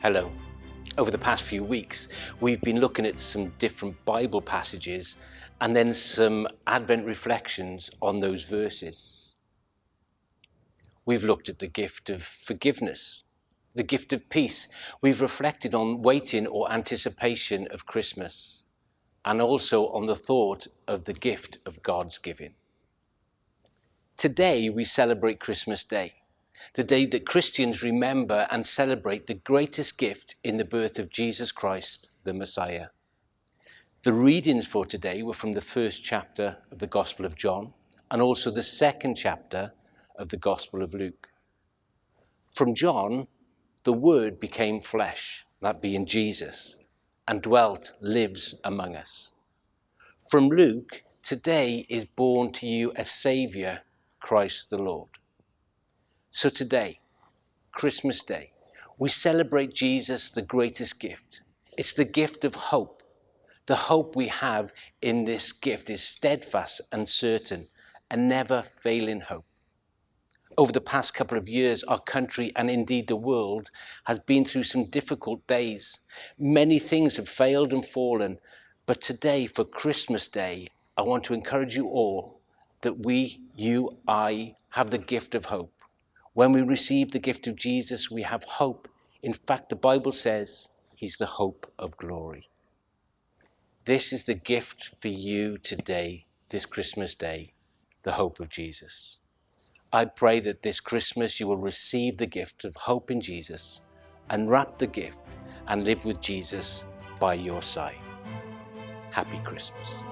Hello. Over the past few weeks, we've been looking at some different Bible passages and then some Advent reflections on those verses. We've looked at the gift of forgiveness, the gift of peace. We've reflected on waiting or anticipation of Christmas, and also on the thought of the gift of God's giving. Today, we celebrate Christmas Day, the day that Christians remember and celebrate the greatest gift in the birth of Jesus Christ, the Messiah. The readings for today were from the first chapter of the Gospel of John and also the second chapter of the Gospel of Luke. From John, the Word became flesh, that being Jesus, and lives among us. From Luke, today is born to you a Saviour, Christ the Lord. So today, Christmas Day, we celebrate Jesus, the greatest gift. It's the gift of hope. The hope we have in this gift is steadfast and certain, a never failing hope. Over the past couple of years, our country and indeed the world has been through some difficult days. Many things have failed and fallen, but today for Christmas Day, I want to encourage you all that I have the gift of hope. When we receive the gift of Jesus, we have hope. In fact, the Bible says he's the hope of glory. This is the gift for you today, this Christmas Day, the hope of Jesus. I pray that this Christmas you will receive the gift of hope in Jesus, unwrap the gift and live with Jesus by your side. Happy Christmas.